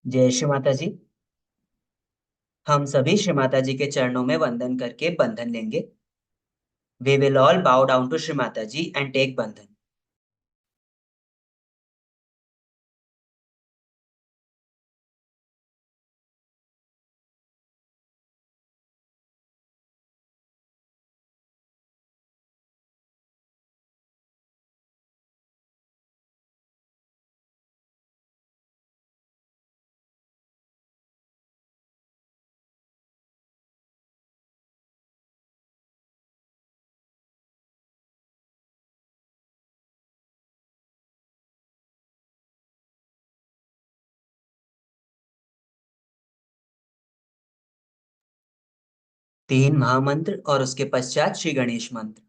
जय श्री माता जी। हम सभी श्री माता जी के चरणों में वंदन करके बंधन लेंगे। We will all bow down to Shri Mata Ji and take bandhan. तीन महामंत्र और उसके पश्चात श्री गणेश मंत्र।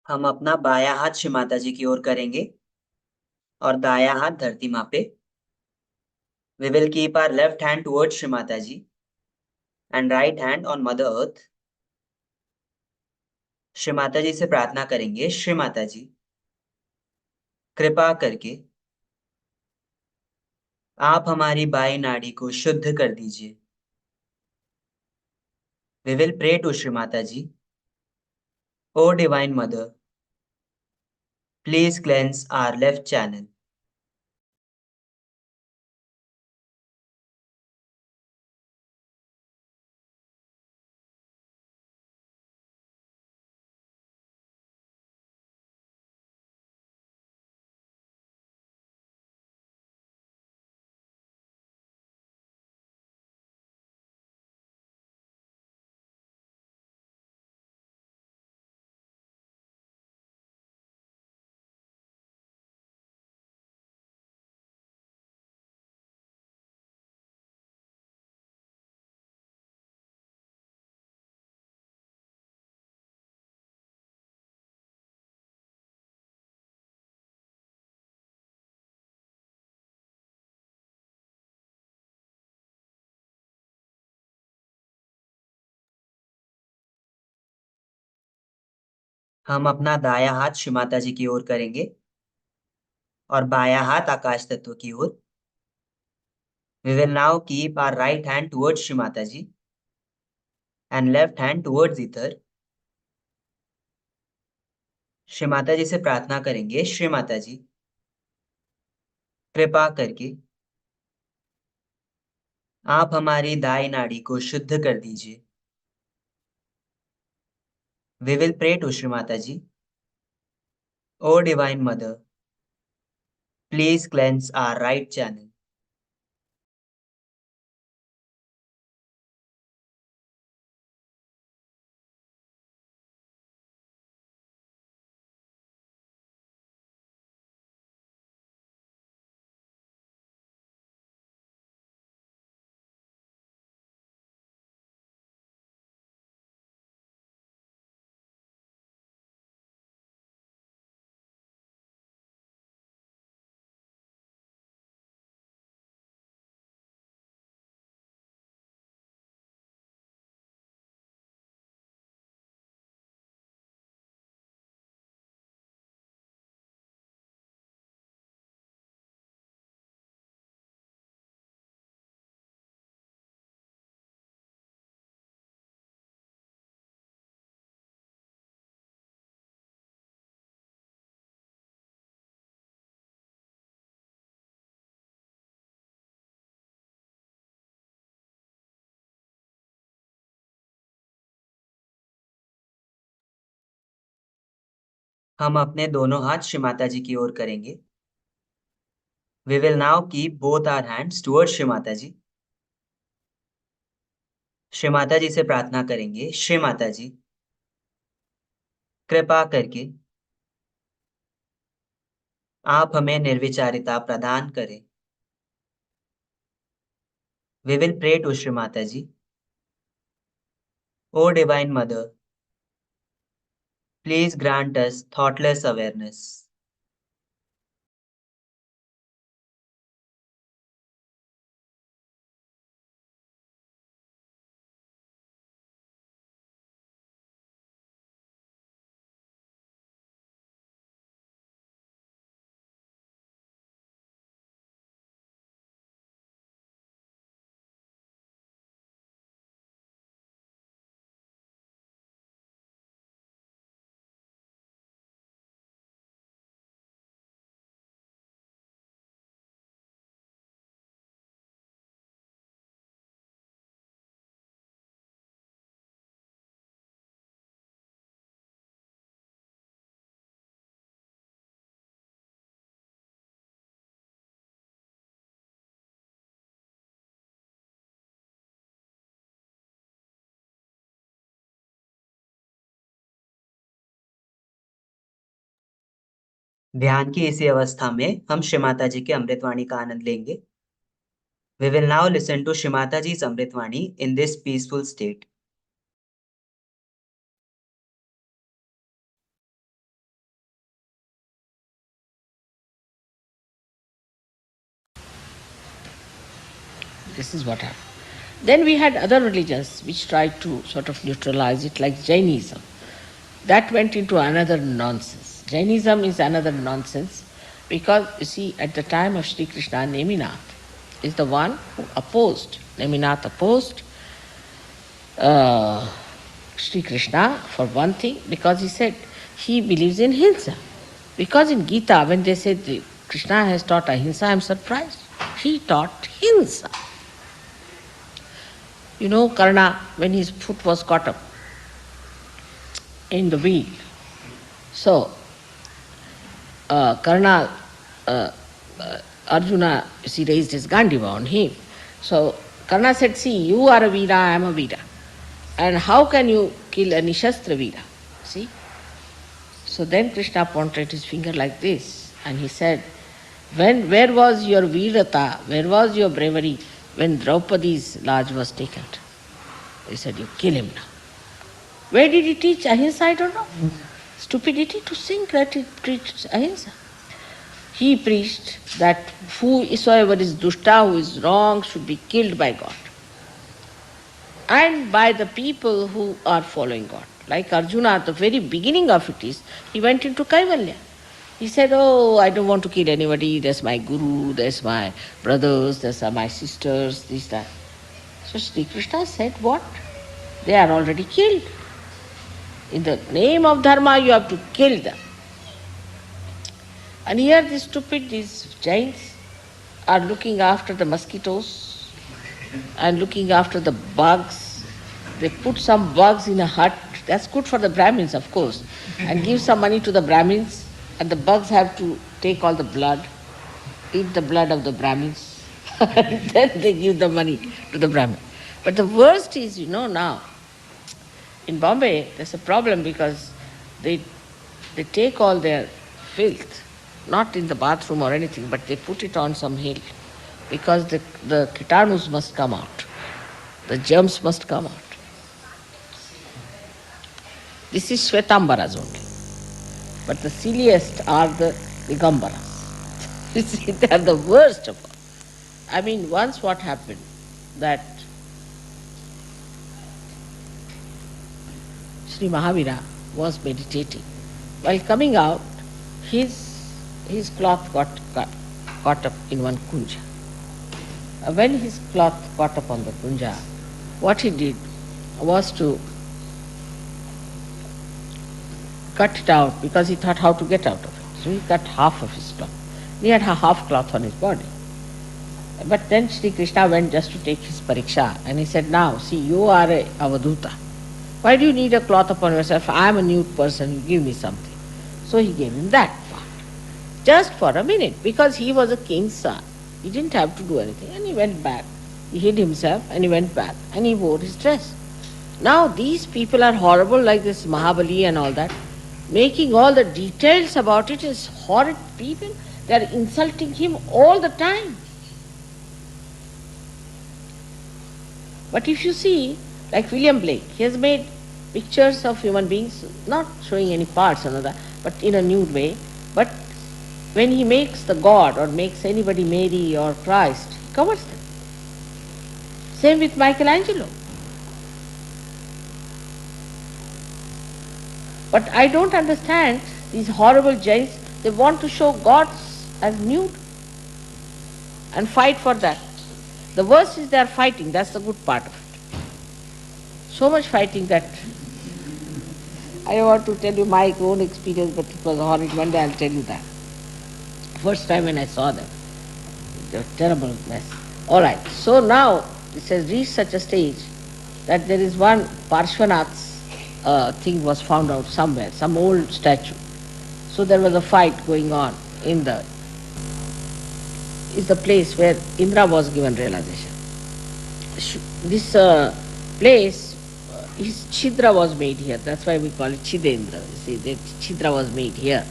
हम अपना बायां हाथ श्री माता जी की ओर करेंगे और दायां हाथ धरती माँ पे। We will keep our left hand towards Shri Mataji and right hand on Mother Earth. Shri Mata जी से प्रार्थना करेंगे, श्री माता जी कृपा करके आप हमारी बाई नाड़ी को शुद्ध कर दीजिए। We will pray to Shri Mata ji. O Divine Mother, please cleanse our left channel. हम अपना दायां हाथ श्री माता जी की ओर करेंगे और बायां हाथ आकाश तत्व की ओर। We will now keep our right hand towards Shri Mata ji and left hand towards ether. Shri Mata जी से प्रार्थना करेंगे, श्री माता जी कृपा करके आप हमारी दाई नाड़ी को शुद्ध कर दीजिए। We will pray to Shri Mata ji. O Divine Mother, please cleanse our right channel. हम अपने दोनों हाथ श्री माता जी की ओर करेंगे। We will now keep both our hands towards Shri Mata जी। श्री माता जी से प्रार्थना करेंगे, श्री माता जी कृपा करके आप हमें निर्विचारिता प्रदान करें। We will pray to Shri Mata ji. O Divine Mother, please grant us thoughtless awareness. ध्यान की इसी अवस्था में हम श्री माता जी के अमृतवाणी का आनंद लेंगे। We will now listen to Shri Mataji's Amritvani in this peaceful state. This is what happened. Then we had other religions which tried to sort of neutralize it, like Jainism. That went into another nonsense. Jainism is another nonsense because, you see, at the time of Sri Krishna, Neminath is the one who opposed. Neminath opposed Sri Krishna for one thing, because he said he believes in Hinsa. Because in Gita, when they said Krishna has taught Ahimsa, I am surprised. He taught Hinsa. You know, Karna, when his foot was caught up in the wheel, so Karna, Arjuna, you see, raised his Gandiva on him. So Karna said, see, you are a Veera, I am a Veera. And how can you kill a Nishastra Veera? See? So then Krishna pointed his finger like this and he said, where was your Veerata, where was your bravery when Draupadi's lodge was taken? He said, you kill him now. Where did he teach Ahimsa? I don't know. Stupidity to think that he preached Ahimsa. He preached that whosoever is dushta, who is wrong, should be killed by God. And by the people who are following God. Like Arjuna, at the very beginning of it is, he went into Kaivalya. He said, oh, I don't want to kill anybody, there's my guru, there's my brothers, there's my sisters, this, that. So Sri Krishna said, what? They are already killed. In the name of Dharma, you have to kill them. And here these Jains are looking after the mosquitoes and looking after the bugs. They put some bugs in a hut, that's good for the Brahmins, of course, and give some money to the Brahmins, and the bugs have to take all the blood, eat the blood of the Brahmins, and then they give the money to the Brahmin. But the worst is, now, in Bombay, there's a problem because they take all their filth, not in the bathroom or anything, but they put it on some hill because the kitanus must come out, the germs must come out. This is Shvetambaras only. But the silliest are the Digambaras. You see, they are the worst of all. I mean, once what happened, that Sri Mahavira was meditating. While coming out, his cloth got caught up in one kunja. When his cloth caught up on the kunja, what he did was to cut it out because he thought how to get out of it. So he cut half of his cloth. He had a half cloth on his body. But then Sri Krishna went just to take his pariksha and he said, now, see, you are a avaduta. Why do you need a cloth upon yourself? I am a nude person, you give me something. So he gave him that part. Just for a minute, because he was a king's son. He didn't have to do anything. And he went back. He hid himself and he went back and he wore his dress. Now these people are horrible, like this Mahabali and all that. Making all the details about it is horrid people. They are insulting him all the time. But if you see, like William Blake, he has made pictures of human beings, not showing any parts or another, but in a nude way. But when he makes the God or makes anybody Mary or Christ, he covers them. Same with Michelangelo. But I don't understand these horrible Jains. They want to show gods as nude and fight for that. The worst is they are fighting. That's the good part of it. So much fighting that I want to tell you my own experience, but it was horrid. One day I'll tell you that. First time when I saw them, it was a terrible mess. All right. So now it has reached such a stage that there is one Parshvanath's thing was found out somewhere, some old statue. So there was a fight going on in the place where Indra was given realization. This place, his Chidra was made here. That's why we call it Chidendra. See, that Chidra was made here.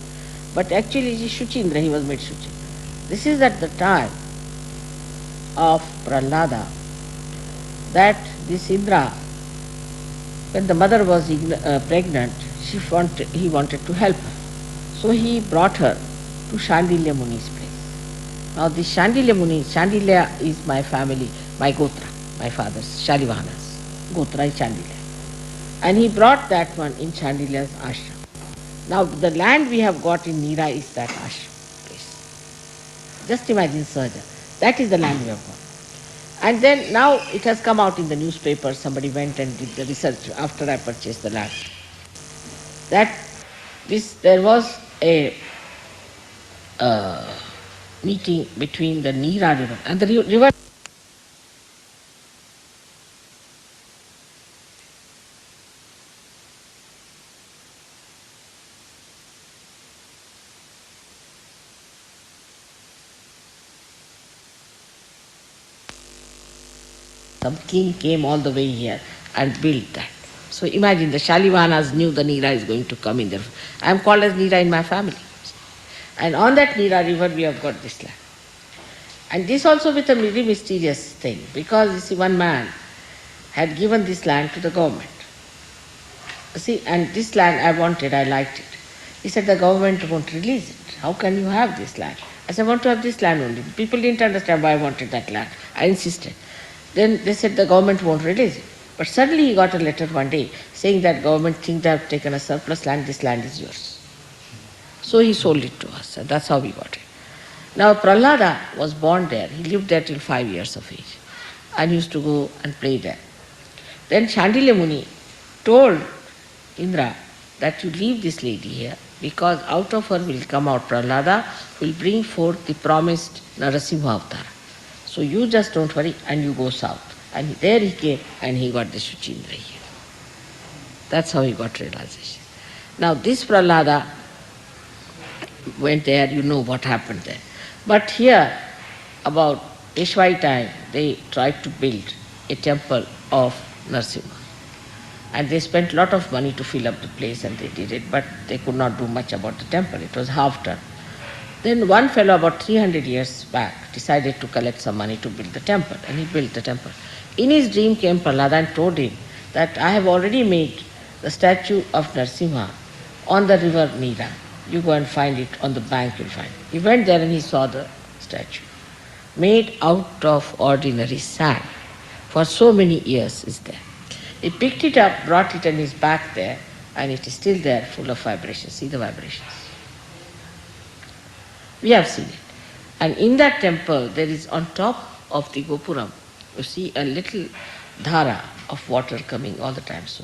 But actually it is Shuchindra, he was made Shuchindra. This is at the time of Prahlada, that this Indra, when the mother was pregnant, he wanted to help her. So he brought her to Shandilya Muni's place. Now this Shandilya Muni, Shandilya is my family. my Gotra, my father's Shalivana's. Gotra is Chandila. And he brought that one in Chandila's ashram. Now the land we have got in Nira is that ashram place. Just imagine Sahaja. That is the land we have got. And then now it has come out in the newspaper, somebody went and did the research after I purchased the land. That there was a meeting between the Nira river and the river. Some king came all the way here and built that. So imagine the Shalivanas knew the Nira is going to come in there. I am called as Nira in my family. And on that Nira river we have got this land. And this also with a very mysterious thing, because you see, one man had given this land to the government. See, and this land I wanted, I liked it. He said the government won't release it. How can you have this land? I said, I want to have this land only. People didn't understand why I wanted that land. I insisted. Then they said the government won't release it. But suddenly he got a letter one day saying that government think they have taken a surplus land, this land is yours. So he sold it to us, and that's how we got it. Now Prahlada was born there. He lived there till 5 years of age and used to go and play there. Then Chandilya Muni told Indra that you leave this lady here, because out of her will come out Prahlada, will bring forth the promised Narasimha avatar. So you just don't worry and you go south. And there he came and he got the Shuchindra here. That's how he got realization. Now this Prahlada went there, you know what happened there. But here, about Peshwai time, they tried to build a temple of Narasimha. And they spent a lot of money to fill up the place, and they did it, but they could not do much about the temple. It was half done. Then one fellow about 300 years back decided to collect some money to build the temple, and he built the temple. In his dream came Prahlada and told him that I have already made the statue of Narasimha on the river Nira. You go and find it on the bank, you'll find it. He went there and he saw the statue, made out of ordinary sand. For so many years is there. He picked it up, brought it in his back there, and it is still there, full of vibrations. See the vibrations. We have seen it. And in that temple, there is on top of the Gopuram, you see a little dhara of water coming all the time. So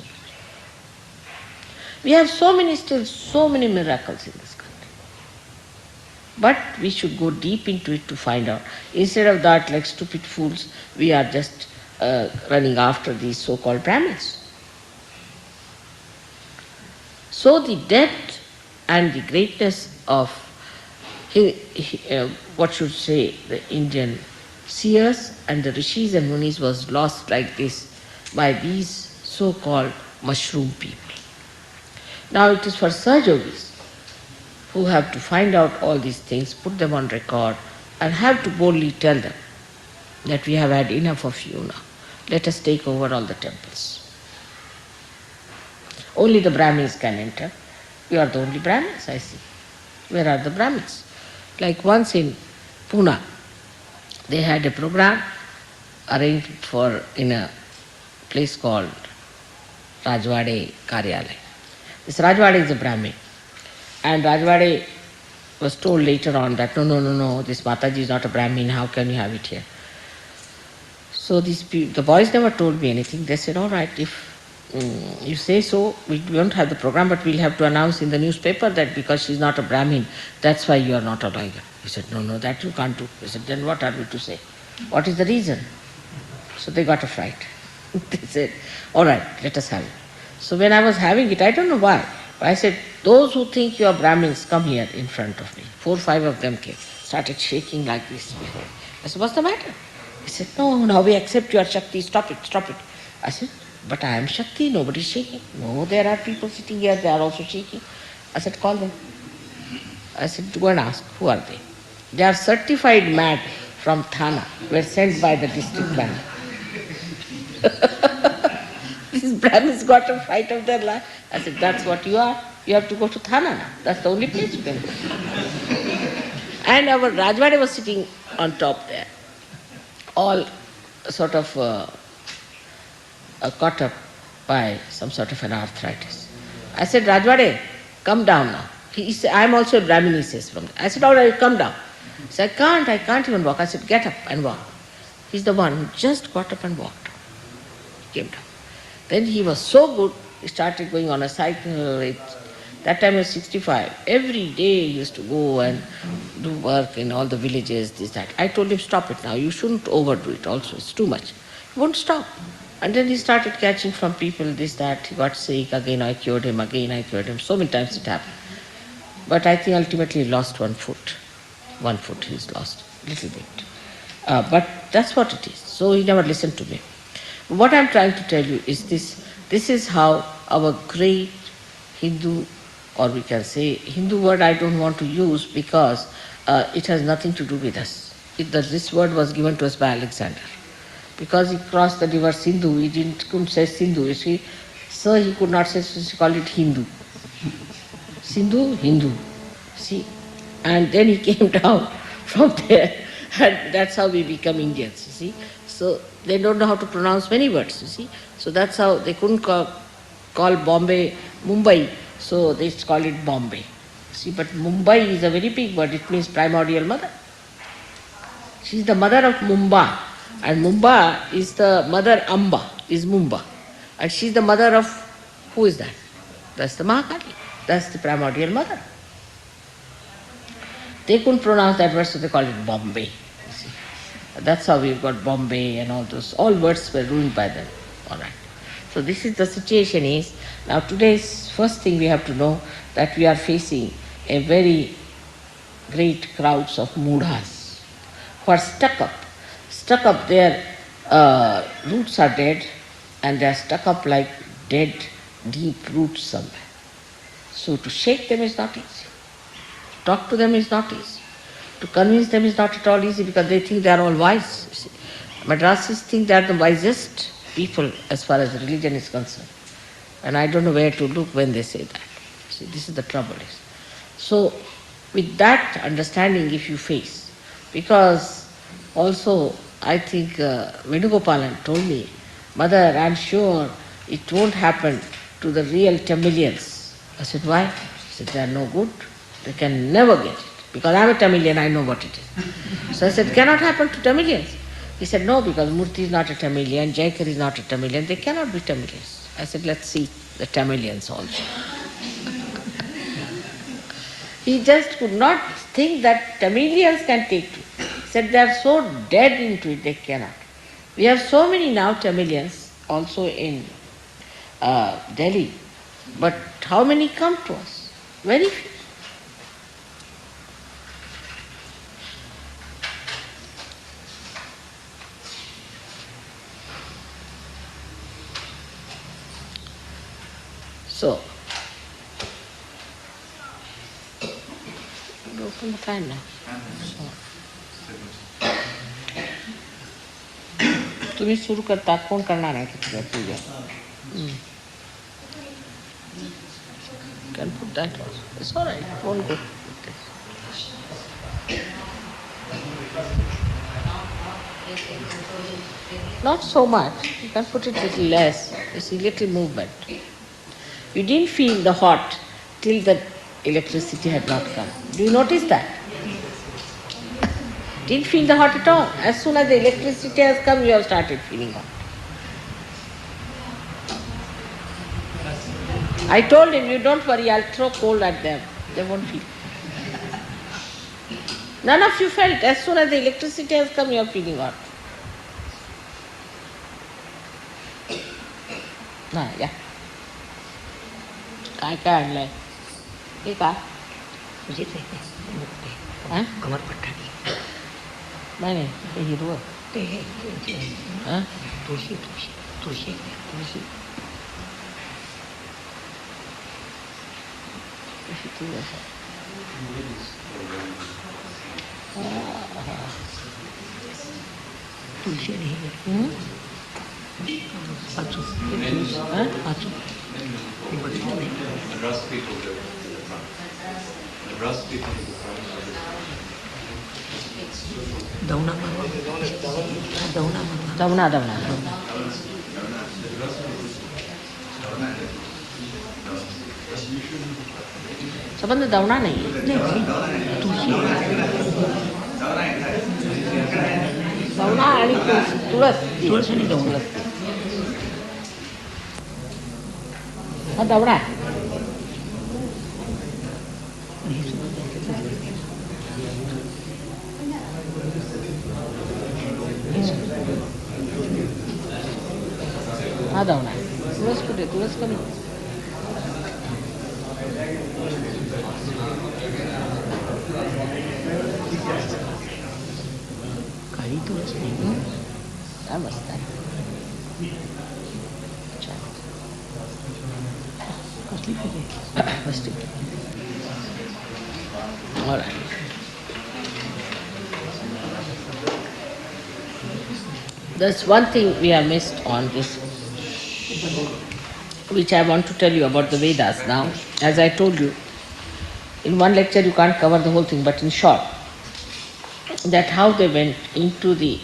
we have so many miracles in this country. But we should go deep into it to find out. Instead of that, like stupid fools, we are just running after these so-called Brahmins. So the depth and the greatness of, what should say, the Indian seers and the rishis and munis was lost like this by these so-called mushroom people. Now it is for Sahajogis who have to find out all these things, put them on record, and have to boldly tell them that we have had enough of you now. Let us take over all the temples. Only the Brahmins can enter. We are the only Brahmins, I see. Where are the Brahmins? Like once in Pune, they had a program arranged in a place called Rajwade Karyalay. This Rajwade is a Brahmin. And Rajwade was told later on that no, this Mataji is not a Brahmin, how can you have it here? So the boys never told me anything. They said, all right, if you say so, we won't have the program, but we'll have to announce in the newspaper that because she's not a Brahmin, that's why you are not allowing her. He said, no, that you can't do. He said, then what are we to say? What is the reason? So they got a fright. They said, all right, let us have it. So when I was having it, I don't know why, but I said, those who think you are Brahmins, come here in front of me. 4 or 5 of them came, started shaking like this before. I said, what's the matter? He said, no, now we accept your Shakti, stop it. I said, but I am Shakti, nobody is shaking. No, there are people sitting here, they are also shaking. I said, call them. I said, go and ask, who are they? They are certified mad from Thana, were sent by the district man. These Brahmins got a fright of their life. I said, that's what you are. You have to go to Thana now. That's the only place you can go. And our Rajwade was sitting on top there, all sort of caught up by some sort of an arthritis. I said, Rajwade, come down now. He said, I'm also a Brahmin, he says. I said, all right, come down. He said, I can't even walk. I said, get up and walk. He's the one who just got up and walked. He came down. Then he was so good, he started going on a cycle. That time he was 65. Every day he used to go and do work in all the villages, this, that. I told him, stop it now. You shouldn't overdo it also. It's too much. He won't stop. And then he started catching from people this, that. He got sick. Again I cured him. Again I cured him. So many times it happened. But I think ultimately he lost 1 foot. 1 foot he's lost. Little bit. But that's what it is. So he never listened to me. What I'm trying to tell you is this. This is how our great Hindu, or we can say Hindu word I don't want to use because it has nothing to do with us. This word was given to us by Alexander. Because he crossed the river Sindhu, he couldn't say Sindhu, you see. So he could not say, so he called it Hindu. Sindhu, Hindu. See? And then he came down from there, and that's how we become Indians, you see. So they don't know how to pronounce many words, you see. So that's how they couldn't call Bombay Mumbai, so they call it Bombay. See, but Mumbai is a very big word, it means primordial mother. She is the mother of Mumba, and Mumba is the mother Amba, is Mumba. And she is the mother of, who is that? That's the Mahakali, that's the primordial mother. They couldn't pronounce that word, so they called it Bombay. You see. That's how we've got Bombay and all those. All words were ruined by them. All right. So this is the situation is, now today's first thing we have to know that we are facing a very great crowds of mudhas who are stuck up, their roots are dead and they are stuck up like dead, deep roots somewhere. So to shake them is not easy. To talk to them is not easy. To convince them is not at all easy because they think they are all wise. You see. Madrasis think they are the wisest people as far as religion is concerned. And I don't know where to look when they say that. See, this is the trouble. So with that understanding if you face, because also I think Venugopalan told me, Mother, I'm sure it won't happen to the real Tamilians. I said, why? He said, they are no good. They can never get it. Because I'm a Tamilian, I know what it is. So I said, cannot happen to Tamilians. He said, no, because Murthy is not a Tamilian, Jaikar is not a Tamilian, they cannot be Tamilians. I said, let's see the Tamilians also. He just could not think that Tamilians can take to it. He said, they are so dead into it, they cannot. We have so many now Tamilians also in Delhi, but how many come to us? Very few. So, open the fan now. तुम्ही सुरू करता कोण करणार आहे तुझ्या पूजा can put that also. It's all right. Won't go. Not so much. You can put it a little less. You see, little movement. You didn't feel the hot till the electricity had not come. Do you notice that? Didn't feel the hot at all. As soon as the electricity has come, you have started feeling hot. I told him, you don't worry, I'll throw coal at them. They won't feel. None of you felt. As soon as the electricity has come, you are feeling hot. Yeah. काय आणलंय हे काय कमरपट्टा नाही नाही हे हिरवं तुळशी तुळशी तुळशी तुळशी तुळशी नाही Madras people do it. Madras people do it. Dauna Mama. Dauna Mama. Dauna, dauna. संबंध दावना नहीं है, दावना आणि तुळस तुळस आणि दावना. हा दावना आहे. हा दावना आहे. तुळस कुठे? तुळस कमी. काळी तुळस नाही. काय मस्त आहे. छान. कसली फुले? मस्त. All right. There's one thing we have missed on this, which I want to tell you about the Vedas now. As I told you, in one lecture you can't cover the whole thing, but in short, that how they went into the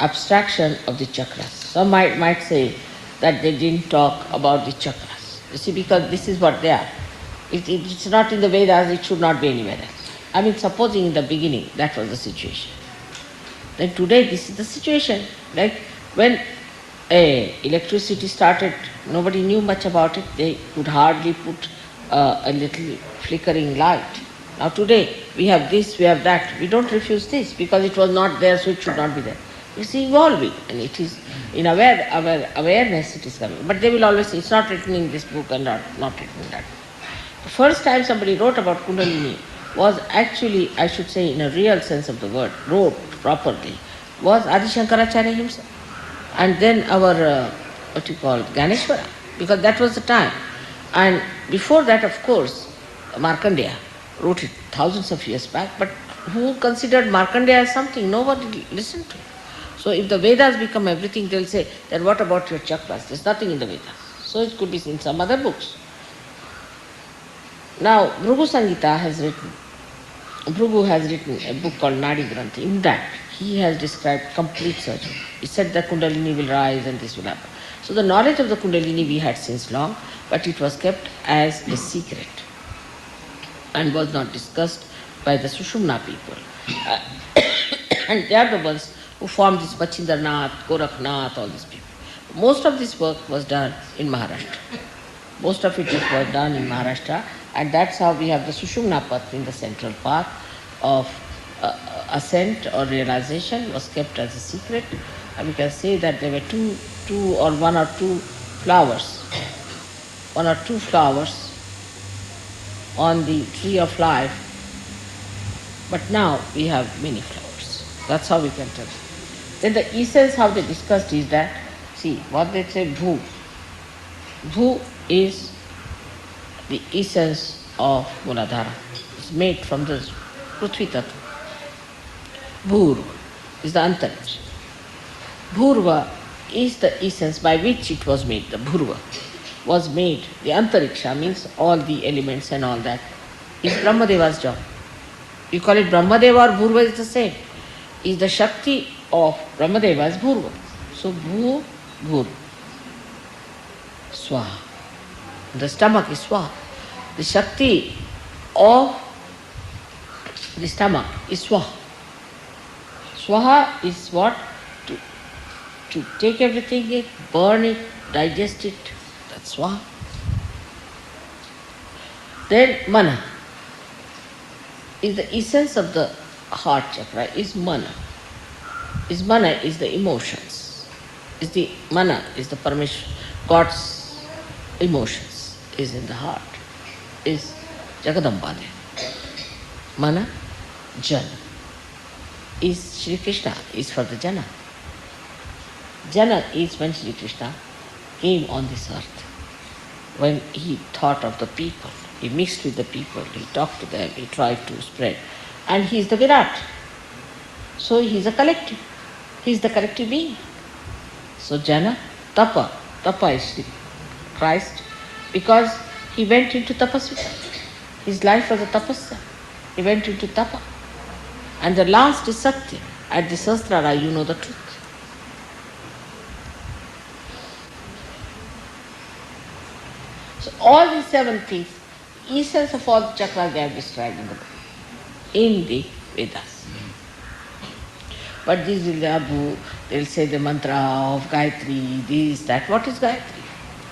abstraction of the chakras. Some might say that they didn't talk about the chakras. You see, because this is what they are. It's not in the Vedas, it should not be anywhere else. I mean, supposing in the beginning that was the situation. Then today this is the situation. Like when electricity started, nobody knew much about it. They could hardly put a little flickering light. Now today we have this, we have that. We don't refuse this because it was not there, so it should not be there. It's evolving, and it is in awareness it is coming. But they will always say it's not written in this book and not written in that. The first time somebody wrote about Kundalini was actually, I should say in a real sense of the word, wrote properly, was Adi Shankaracharya himself. And then our, Ganeshwara, because that was the time. And before that, of course, Markandeya wrote it thousands of years back, but who considered Markandeya as something? Nobody listened to it. So if the Vedas become everything, they'll say, then what about your chakras? There's nothing in the Vedas. So it could be in some other books. Now, Bhrugu has written a book called Nadi Granthi. In that, he has described complete surgery. He said the Kundalini will rise and this will happen. So the knowledge of the Kundalini we had since long, but it was kept as a secret and was not discussed by the Sushumna people. And they are the ones who formed this Bachindranath, Gorakhnath, all these people. Most of this work was done in Maharashtra. Most of it was done in Maharashtra, and that's how we have the Sushumna path in the central path of ascent or realization was kept as a secret. And we can say that there were one or two flowers on the tree of life, but now we have many flowers. That's how we can tell. Then the essence, how they discussed is that, see, what they say, Bhu. Bhu is the essence of Muladhara. It's made from the Prithvi Tattva. Bhurva is the Antariksha. Bhurva is the essence by which it was made. The Bhurva was made. The Antariksha means all the elements and all that is Brahmadeva's job. You call it Brahmadeva or Bhurva is the same. Is the Shakti of Brahmadeva's Bhurva. So Bhurva. Swaha. The stomach is Swaha. The Shakti of the stomach is Swaha. Swaha is what? To take everything in, burn it, digest it. That's Swaha. Then Mana is the essence of the heart chakra, is Mana. Mana is the emotions. Mana is the permission. God's emotions is in the heart. Is Jagadamba there. Mana, Jana. Is Shri Krishna, is for the Jana. Jana is when Shri Krishna came on this earth. When he thought of the people, he mixed with the people, he talked to them, he tried to spread. And he is the Virat. So he is a collective. He is the collective being. So Jana, Tapa is Christ, because he went into tapasvita. His life was a tapasya. He went into tapa. And the last is Satya. At the Sahasrara, you know the truth. So all these 7 things, essence of all the chakras they have described in the Vedas. But these will they'll say the mantra of Gayatri, this, that. What is Gayatri?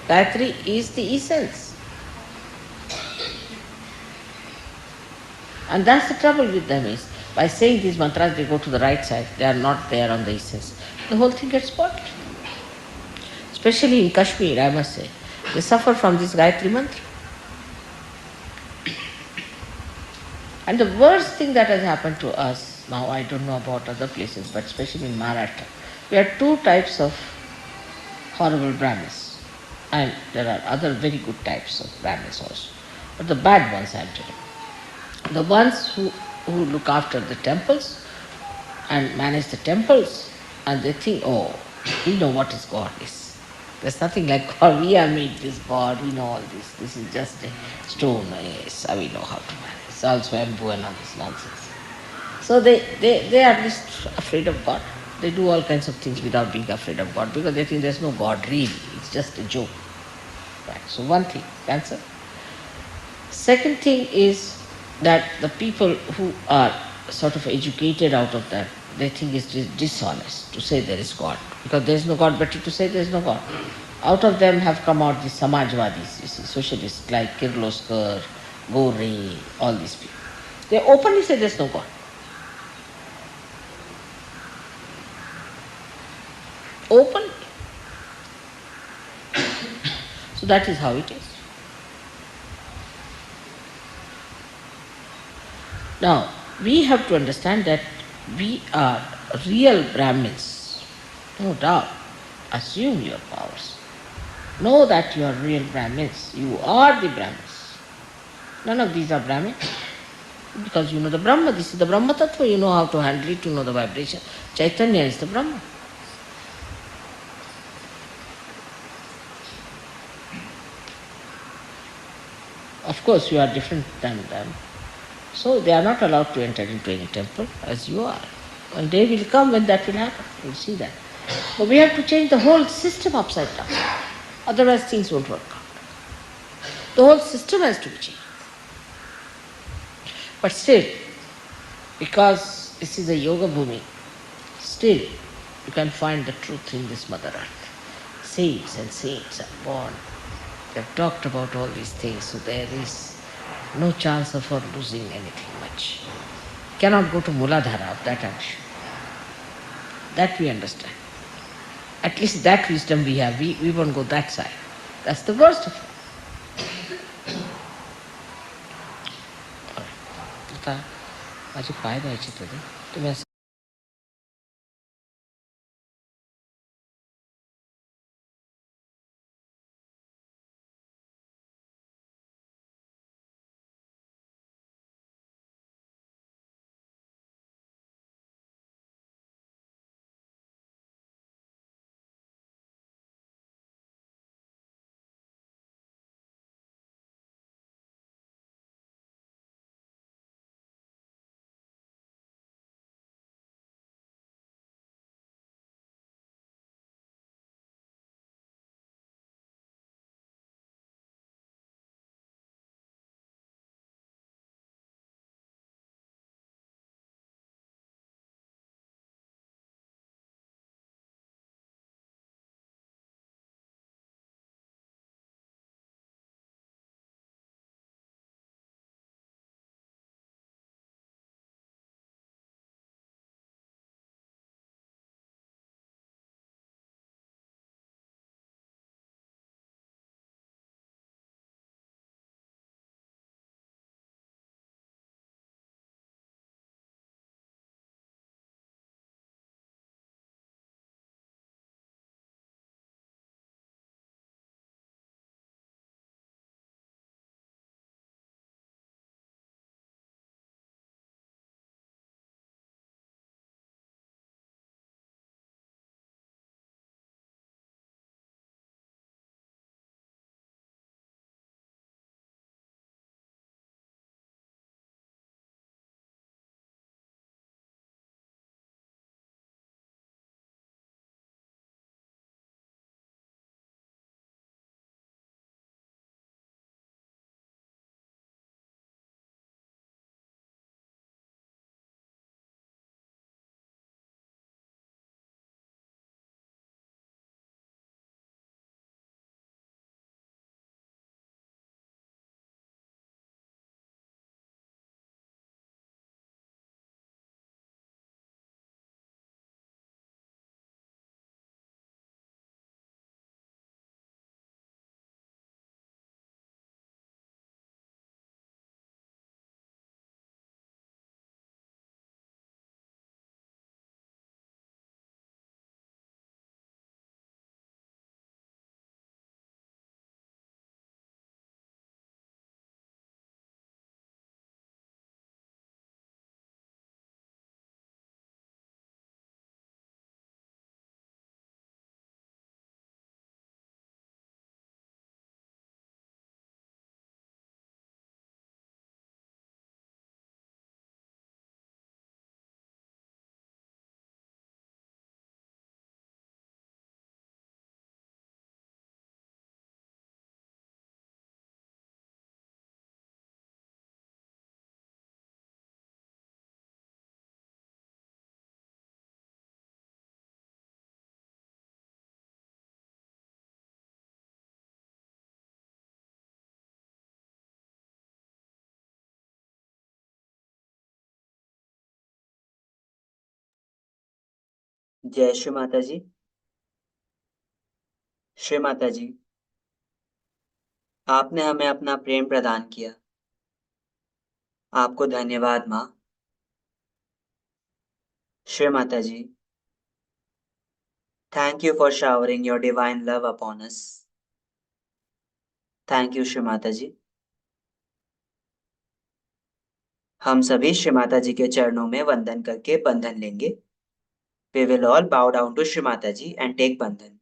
Gayatri is the essence. And that's the trouble with them is, by saying these mantras they go to the right side, they are not there on the essence. The whole thing gets spoiled. Especially in Kashmir, I must say. They suffer from this Gayatri mantra. And the worst thing that has happened to us, now I don't know about other places, but especially in Maharashtra, we have 2 types of horrible Brahmins. And there are other very good types of Brahmins also. But the bad ones I'm telling. The ones who look after the temples and manage the temples, and they think, oh, we know what is God is. There's nothing like God. We have made this God, we know all this. This is just a stone. Yes, we know how to manage. It's all Swambhu and all this nonsense. So they are at least afraid of God. They do all kinds of things without being afraid of God because they think there's no God really. It's just a joke. Right. So one thing, answer. Second thing is that the people who are sort of educated out of that, they think it's dishonest to say there is God. Because there is no God, better to say there is no God. Out of them have come out the Samajwadis, you see, socialists like Kirloskar, Gore, all these people. They openly say there is no God. Open. So that is how it is. Now, we have to understand that we are real Brahmins. No doubt. Assume your powers. Know that you are real Brahmins. You are the Brahmins. None of these are Brahmins. Because you know the Brahma. This is the Brahma Tattva. You know how to handle it, you know the vibration. Chaitanya is the Brahma. Of course, you are different than them. So they are not allowed to enter into any temple as you are. One day will come when that will happen. You will see that. But we have to change the whole system upside down. Otherwise things won't work out. The whole system has to be changed. But still, because this is a yoga bhumi, still you can find the truth in this Mother Earth. Saints and saints are born. They have talked about all these things, so there is no chance of her losing anything much. Cannot go to Muladhara of that I'm sure. That we understand. At least that wisdom we have. We won't go that side. That's the worst of it. आता माझी पाय द्यायची तरी तुम्ही जय श्री माता जी। श्री माता जी, आपने हमें अपना प्रेम प्रदान किया। आपको धन्यवाद माँ। Shri Mata ji, thank you for showering your divine love upon us. Thank you Shri Mata ji. हम सभी श्री माता जी के चरणों में वंदन करके बंधन लेंगे। We will all bow down to Shri Mataji and take बंधन।